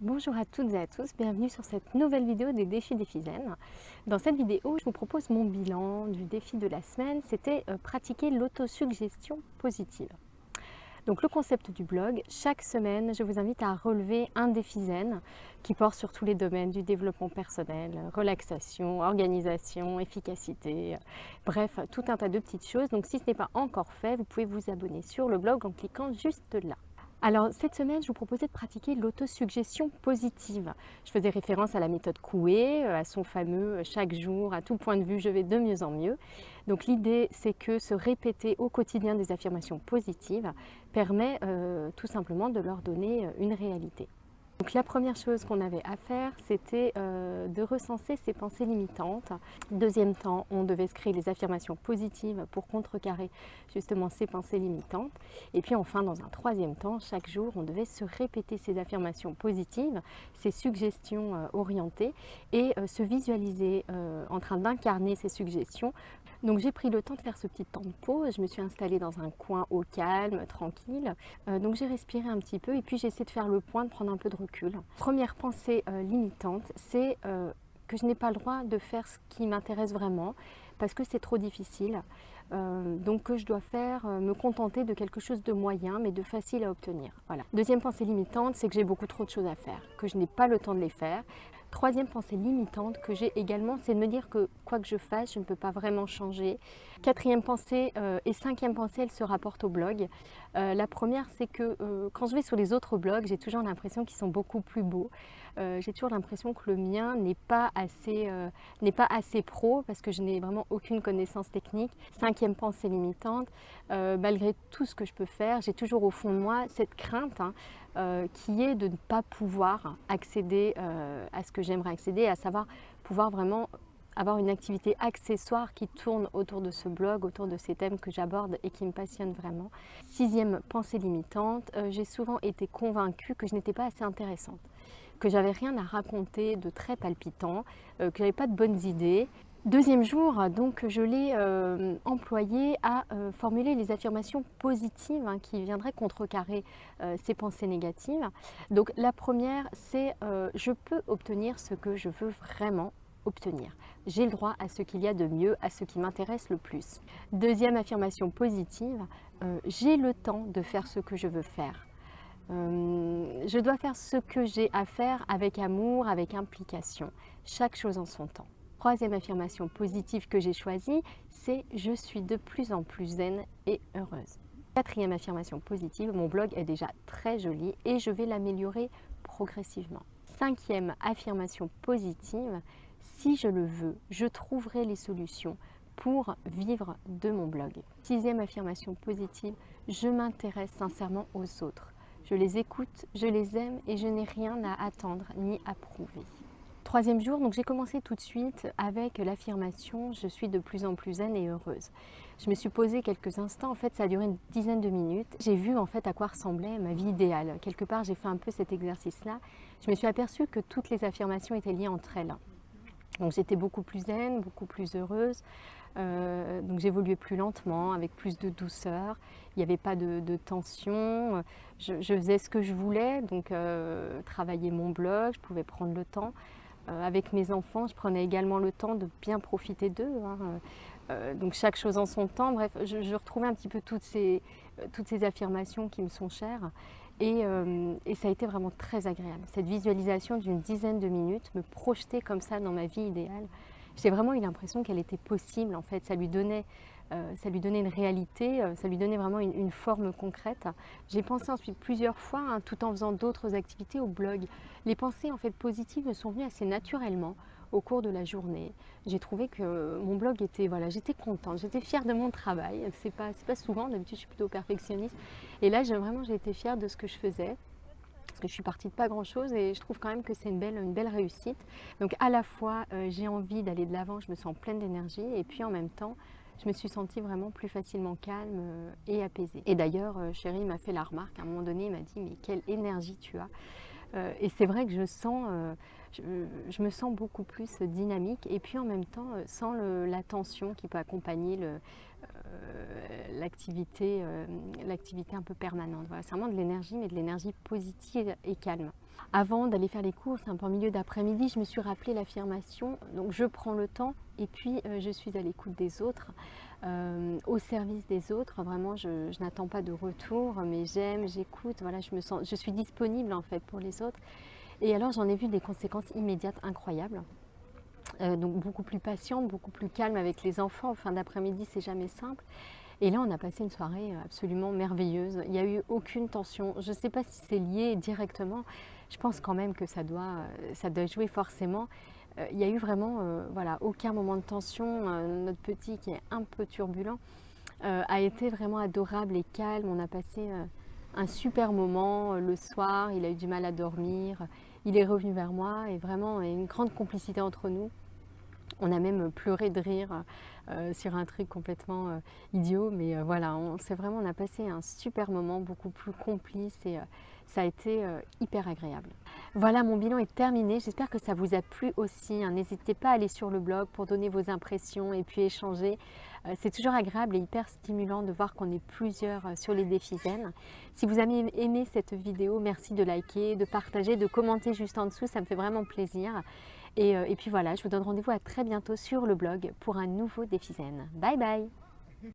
Bonjour à toutes et à tous, bienvenue sur cette nouvelle vidéo des défis d'Ephizen. Dans cette vidéo, je vous propose mon bilan du défi de la semaine, c'était pratiquer l'autosuggestion positive. Donc le concept du blog, chaque semaine, je vous invite à relever un défi zen qui porte sur tous les domaines du développement personnel, relaxation, organisation, efficacité, bref, tout un tas de petites choses. Donc si ce n'est pas encore fait, vous pouvez vous abonner sur le blog en cliquant juste là. Alors cette semaine, je vous proposais de pratiquer l'autosuggestion positive. Je faisais référence à la méthode Coué, à son fameux chaque jour, à tout point de vue, je vais de mieux en mieux. Donc l'idée, c'est que se répéter au quotidien des affirmations positives permet tout simplement de leur donner une réalité. Donc la première chose qu'on avait à faire, c'était de recenser ses pensées limitantes. Deuxième temps, on devait se créer les affirmations positives pour contrecarrer justement ces pensées limitantes. Et puis enfin, dans un troisième temps, chaque jour, on devait se répéter ces affirmations positives, ces suggestions orientées et se visualiser en train d'incarner ces suggestions. Donc j'ai pris le temps de faire ce petit temps de pause, je me suis installée dans un coin au calme, tranquille. Donc j'ai respiré un petit peu et puis j'ai essayé de faire le point, de prendre un peu de recul. Première pensée limitante, c'est que je n'ai pas le droit de faire ce qui m'intéresse vraiment parce que c'est trop difficile. Donc que je dois me contenter de quelque chose de moyen mais de facile à obtenir. Voilà. Deuxième pensée limitante, c'est que j'ai beaucoup trop de choses à faire, que je n'ai pas le temps de les faire. Troisième pensée limitante que j'ai également, c'est de me dire que quoi que je fasse, je ne peux pas vraiment changer. Quatrième pensée et cinquième pensée, elles se rapportent au blog. La première, c'est que quand je vais sur les autres blogs, j'ai toujours l'impression qu'ils sont beaucoup plus beaux. J'ai toujours l'impression que le mien n'est pas assez pro parce que je n'ai vraiment aucune connaissance technique. Cinquième pensée limitante, malgré tout ce que je peux faire, j'ai toujours au fond de moi cette crainte qui est de ne pas pouvoir accéder à ce que j'aimerais accéder, à savoir pouvoir vraiment avoir une activité accessoire qui tourne autour de ce blog, autour de ces thèmes que j'aborde et qui me passionnent vraiment. Sixième pensée limitante, j'ai souvent été convaincue que je n'étais pas assez intéressante, que j'avais rien à raconter de très palpitant, que j'avais pas de bonnes idées. Deuxième jour, donc je l'ai employé à formuler les affirmations positives qui viendraient contrecarrer ces pensées négatives. Donc la première, c'est je peux obtenir ce que je veux vraiment obtenir. J'ai le droit à ce qu'il y a de mieux, à ce qui m'intéresse le plus. Deuxième affirmation positive, j'ai le temps de faire ce que je veux faire. Je dois faire ce que j'ai à faire avec amour, avec implication, chaque chose en son temps. Troisième affirmation positive que j'ai choisie, c'est je suis de plus en plus zen et heureuse. Quatrième affirmation positive, mon blog est déjà très joli et je vais l'améliorer progressivement. Cinquième affirmation positive, si je le veux, je trouverai les solutions pour vivre de mon blog. Sixième affirmation positive, je m'intéresse sincèrement aux autres. Je les écoute, je les aime et je n'ai rien à attendre ni à prouver. Troisième jour, donc j'ai commencé tout de suite avec l'affirmation « Je suis de plus en plus zen et heureuse ». Je me suis posée quelques instants, en fait ça a duré une dizaine de minutes. J'ai vu en fait à quoi ressemblait ma vie idéale. Quelque part j'ai fait un peu cet exercice-là. Je me suis aperçue que toutes les affirmations étaient liées entre elles. Donc j'étais beaucoup plus zen, beaucoup plus heureuse. Donc j'évoluais plus lentement, avec plus de douceur. Il n'y avait pas de tension. Je faisais ce que je voulais, donc travailler mon blog, je pouvais prendre le temps. Avec mes enfants, je prenais également le temps de bien profiter d'eux. Donc chaque chose en son temps. Bref, je retrouvais un petit peu toutes ces affirmations qui me sont chères. Et ça a été vraiment très agréable. Cette visualisation d'une dizaine de minutes, me projeter comme ça dans ma vie idéale, j'ai vraiment eu l'impression qu'elle était possible. En fait, ça lui donnait une réalité, ça lui donnait vraiment une forme concrète. J'ai pensé ensuite plusieurs fois, tout en faisant d'autres activités au blog. Les pensées en fait positives me sont venues assez naturellement au cours de la journée. J'ai trouvé que mon blog était, voilà, j'étais contente, j'étais fière de mon travail. C'est pas souvent, d'habitude je suis plutôt perfectionniste. Et là, j'ai été fière de ce que je faisais. Parce que je suis partie de pas grand chose et je trouve quand même que c'est une belle réussite. Donc à la fois j'ai envie d'aller de l'avant, je me sens pleine d'énergie et puis en même temps je me suis sentie vraiment plus facilement calme et apaisée. Et d'ailleurs Chéri m'a fait la remarque, à un moment donné il m'a dit mais quelle énergie tu as. Et c'est vrai que je me sens beaucoup plus dynamique et puis en même temps sans la tension qui peut accompagner l'activité un peu permanente. Voilà, c'est vraiment de l'énergie, mais de l'énergie positive et calme. Avant d'aller faire les courses, un peu en milieu d'après-midi, je me suis rappelé l'affirmation, donc je prends le temps et puis je suis à l'écoute des autres, au service des autres. Vraiment, je n'attends pas de retour, mais j'aime, j'écoute, voilà, je suis disponible en fait pour les autres. Et alors j'en ai vu des conséquences immédiates incroyables. Donc beaucoup plus patiente, beaucoup plus calme avec les enfants. En fin d'après-midi, c'est jamais simple. Et là, on a passé une soirée absolument merveilleuse. Il n'y a eu aucune tension. Je ne sais pas si c'est lié directement. Je pense quand même que ça doit jouer forcément. Il n'y a eu vraiment voilà, aucun moment de tension. Notre petit, qui est un peu turbulent, a été vraiment adorable et calme. On a passé un super moment le soir. Il a eu du mal à dormir. Il est revenu vers moi et vraiment une grande complicité entre nous. On a même pleuré de rire sur un truc complètement idiot, mais voilà, on a passé un super moment, beaucoup plus complice et ça a été hyper agréable. Voilà, mon bilan est terminé. J'espère que ça vous a plu aussi, hein. N'hésitez pas à aller sur le blog pour donner vos impressions et puis échanger. C'est toujours agréable et hyper stimulant de voir qu'on est plusieurs sur les défis zen. Si vous avez aimé cette vidéo, merci de liker, de partager, de commenter juste en dessous, ça me fait vraiment plaisir. Et puis voilà, je vous donne rendez-vous à très bientôt sur le blog pour un nouveau défi zen. Bye bye!